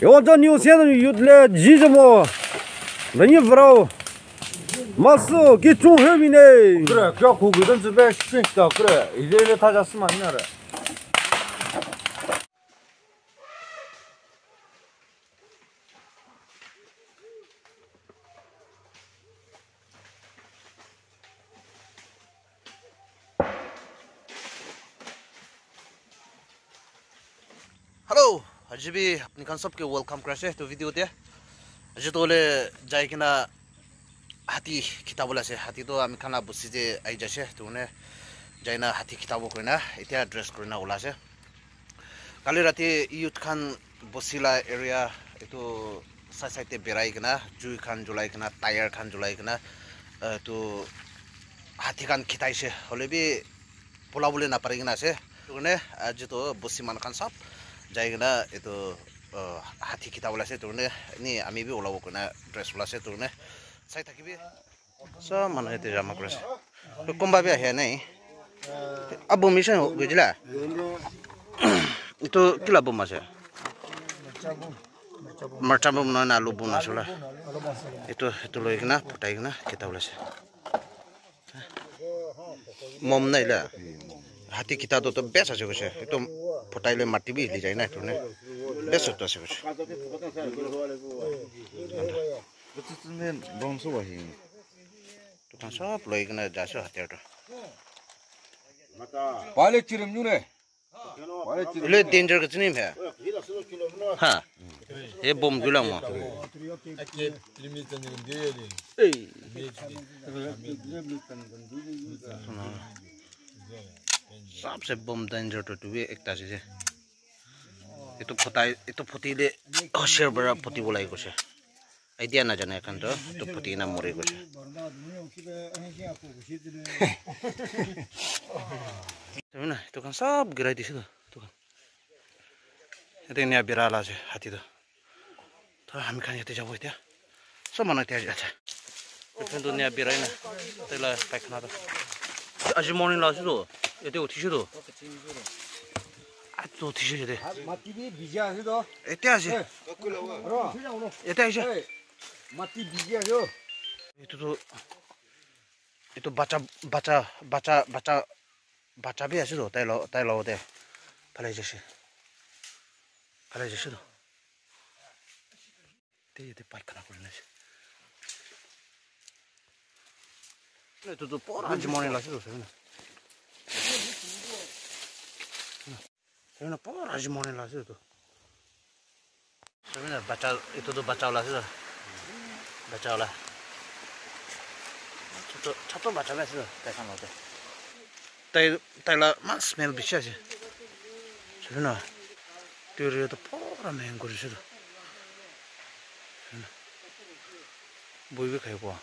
我这牛现在有来急着么？那你不知没事，给种后面呢。 그래, 그 고기든 집에 시키니까 그래. 이래를 다 잤으면 안 나래. Hello आज भी अपनी खान सबके वेलकम करासे तो वीडियो दे आज तो ले जाए कि ना हाथी किताब बोला से हाथी तो आमी खाना बुसी जे आई जासे तो ने जाए ना हाथी किताबों को ना इतना ड्रेस करना बोला से काली राती यूथ खान बुसीला एरिया itu साइड बेराई कि ना जुई खान जुलाई कि ना टायर खान जुलाई कि ना तो हाथी खान खिताई से होले भी बोला बोले ना पारेगी ना से तो ने आज तो बुसी मान खान सब जाएगा itu हाथी kita ulase turune ni ami bi ulawo kuna dress ulase turune sai thakibi so mana ete jama kurase to komba bi ahe nai abu mission gujila itu kila bom ase marcha bom na alu bom na sula itu loi kena putai kena kita ulase mom nai la हाथी किता तो base আছে কইছে একদম ফটাইলে মাটি B হিলি যায় না এটনে base হতো আছে কইছে 그때는 롱소 와히. তো সব লই গনা যাছে হাতিয়াটা 빨리 찌름 누네. 빨리 찌름. ले डेंजर कुछ नहीं है हां ये बम गुला म सबसे बम डेंजर तो भी एक तासी से ये तो फुटीले होशियार बड़ा फुटी बोलाई को से आइडिया ना जाने खान तो फुटी ना मरे को से तो ना तो kan सब गिराई दिस तो ये ने बिराला से हाथी तो हामी खान यते जाबो त्यहाँ सब मन त्यहाँ जाछ त्यो दुनिया बिराइ न त्यसलाई पाइखाना त आज मर्निङ लाछु तो यते उठिछु तो आज तो उठिछु यते 마티 비지하세요. यते आछ यते आछ 마티 비지하세요. ये तो बच्चा भी आछ तो ताइ लो दे फलाइ जसे तो ते पाइखाना गर्नु itu por aja mau nilas itu saya por aja mau nilas itu saya baca itu tuh baca ulas itu baca ulah satu baca ulas itu kayak sama tuh tay lah mas smell bisa sih saya teori itu por main kurus itu boy kayak gua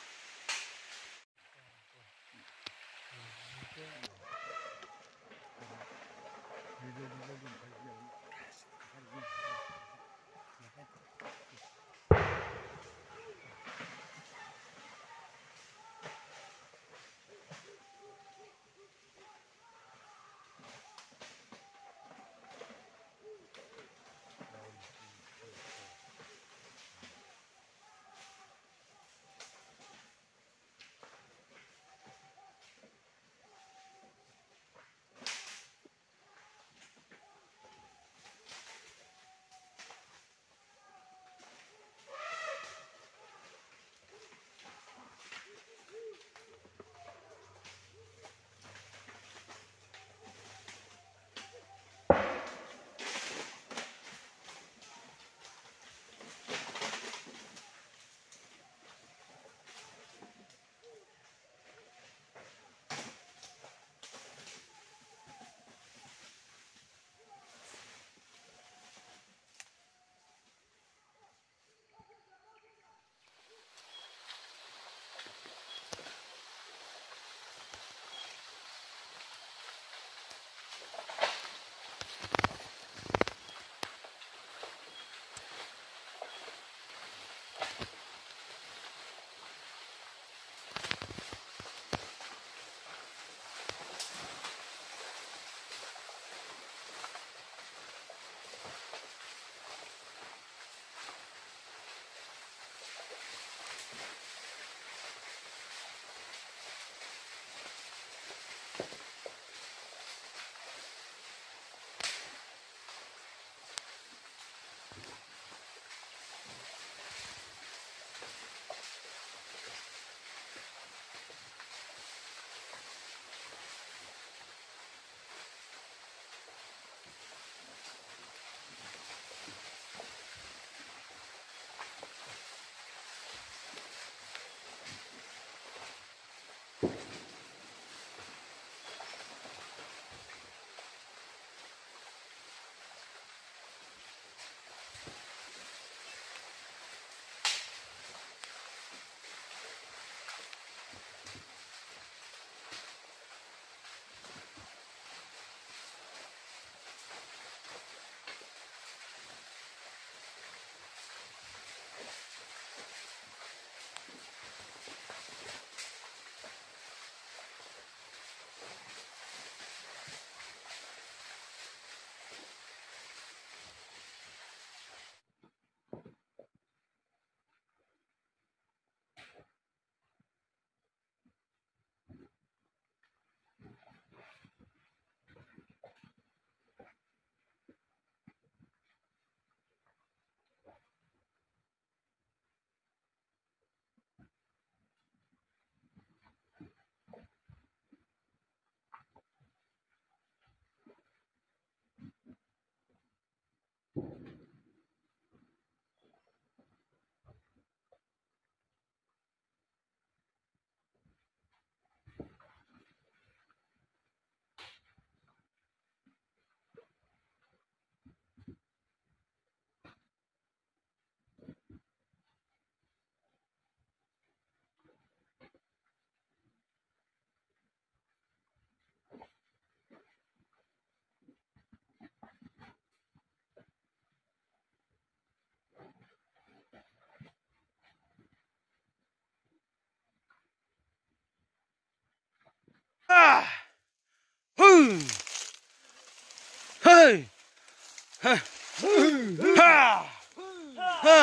Hey! Ha! Ha!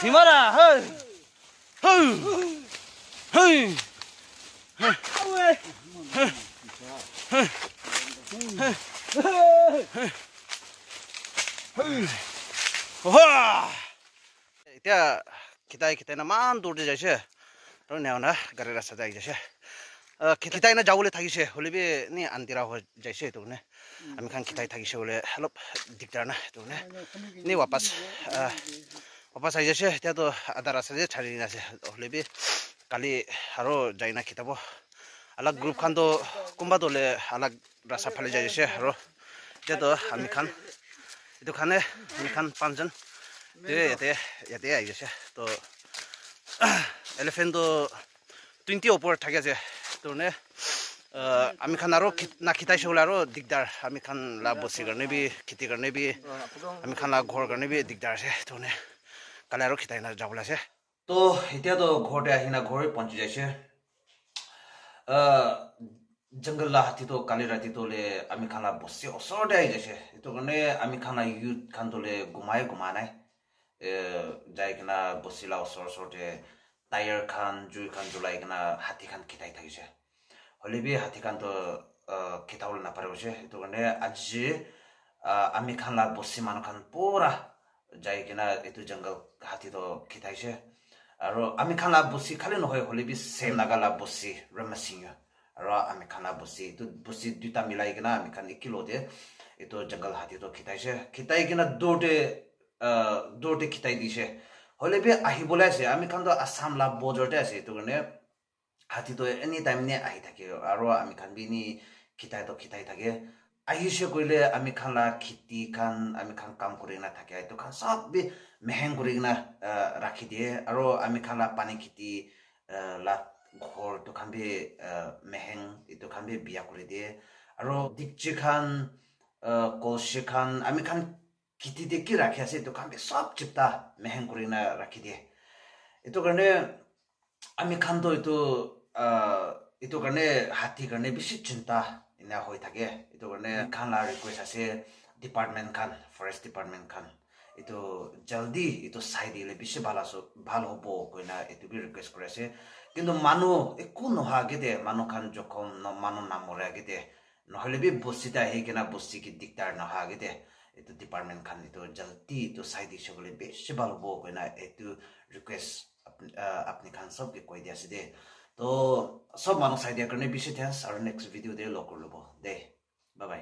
Himara! Hey! Hey! Hey! এতিয়া কিতাই না মান দৌড়ে যাইছে তো নেও না গাড়ি রাস্তা যাই যাইছে কিতাই না যাবলে থাকিছে হলিবে নি আন্দিরা হৈ যাইছে তো নে আমি খান কিতাই থাকিছে বলে অলপ দিগদার না তো নে নি वापस আই যাইছে এতিয়া তো আধা রাস্তা যে ছাড়ি আছে হলিবে কালি আরো যাই না কিতাব আলাগ গ্রুপ খান তো কুম্বা দলে আলাগ রাস্তা ফালে যাইছে আরো এতিয়া তো আমি খান itu kan ini kan panjang ya aja sih to elephant to 20 upor থাকে আছে তো নে আমি খান আরো না খিতাই সলে আরো দিগদার আমি খান লা বসি করনে বি খেতি করনে বি আমি খান লা ঘর করনে বি দিগদার আছে তো নে কালে আরো খিতাই না যাবলা আছে তো এতিয়া তো ঘরতে আহিনা ঘরে পৌঁছে যাইছে जंगल ला हाथी तो काली राती तो ले आमी खाना बस्से असर दे जैसे तो कने आमी खाना यूथ खान तो ले घुमाना जाय कना बस्सिला असर असर दे टायर खान जुई खान जुलाई कना हाथी खान खिताई थाकी छे हले बे हाथी खान तो खिताउल ना पारे छे तो कने आज आमी खाना बस्सी मान खान पूरा जाय कना एतु जंगल हाथी तो खिताई छे आरो आमी खाना बस्सी खाली न होय हले बे सेम नागाला बस्सी रमसिंह रा आमी खाना बस्सी तो बस्सी दुटा मिलाई केना आमी खान 1 किलो दे एतो जंगल हाथी तो खिताई केना दोटे खिताई दिसे हले बे आही बोलाइसे आमी खान तो आसाम ला बॉर्डर दे आसे तो गने हाथी तो एनी टाइम ने आही थाके आरो आमी खान बिनी खिताई थाके आहिसे कइले आमी खान ला खेती खान आमी खान काम करिना थाके तो खान सब बे मेहंग करिना राखि दिए आरो आमी खान ला पानी खेती ला ঘর তো খানবে মেহেং এতো খানবে বিয়া করে দিয়ে আর দিকচি খান কলসি খান আমি খান কিতি দেখি রাখি আছে তো খানবে সব চিপটা মেহেং করে না রাখি দিয়ে এতো কারণে আমি খান তো এতো কারণে হাতি কারণে বেশি চিন্তা ইনা হয়ে থাকে এতো কারণে খান লা রিকোয়েস্ট আছে ডিপার্টমেন্ট খান ফরেস্ট ডিপার্টমেন্ট খান itu jaldi itu side ile bishi bhalo hobo koina itu bi request করে আছে কিন্তু মানু একু নহা গেদে মানু খান যখন মানু নামরে গেদে নহলে বি বসিতা হে কেনা বসি কি দিকদার নহা গেদে itu ডিপার্টমেন্ট খান itu jaldi itu side ইসে বলে বেশি ভালো হবো কোনা itu request আপনি খান সব কে কই দিয়াছে দে তো সব মানু সাইড এর কারণে বেশি থ্যাঙ্কস আর নেক্সট ভিডিও দে লক করব দে বাই বাই